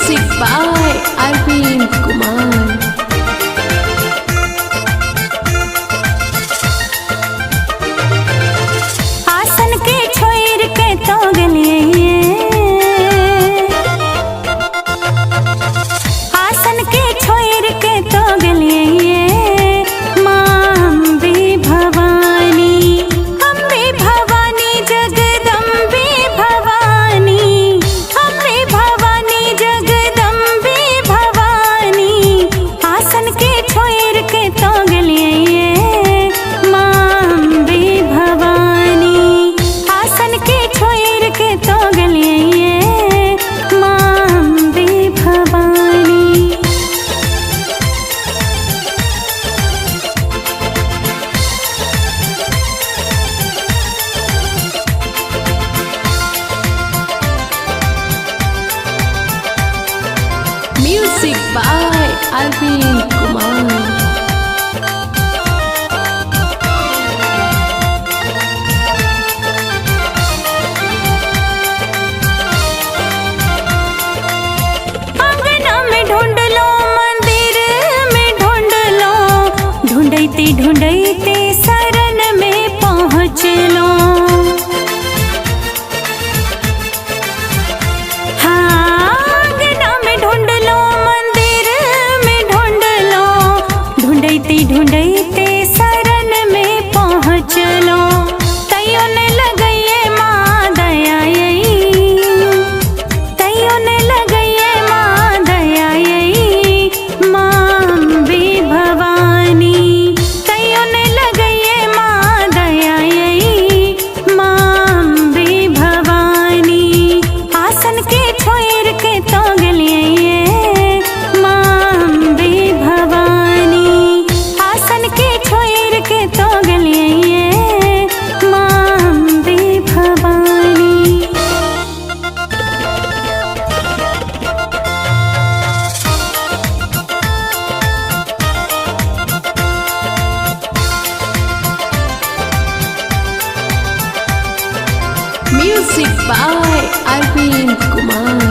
Music by Arvind Kumar. आसन के छोड़ के तो गलिए, आसन के छोड़ के तो गलिए, माँ अम्बे भवानी, अम्बे भवानी जगदम्बे भवानी, अम्बे भवानी जगदम्बे भवानी। आसन के छोड़ के तो गलिए, माँ अम्बे भवानी, आसन के छोड़ के तो गलिए, माँ Ambe Bhavani. Music by Arvind Kumar. आंगना में ढूंढ लो, मंदिर में ढूंढ लो, ढूंढते ढूंढते शरण में पहुँच लो। हाँ, आंगना में ढूंढ लो, मंदिर में ढूंढ लो, ढूंढते ढूंढते शरण में पहुँच लो। तैयो ने लगइए माँ दया यही, तैयो ने लगइए माँ दया यही, माँ अम्बे भवानी, तैयो ने लगइए माँ दया यही, माँ अम्बे भवानी। आसन के छोड़ के तो गलिए, माँ अम्बे भवानी, आसन के छोड़ के तो गलिए, माँ Ambe Bhavani. Music by Arvind Kumar.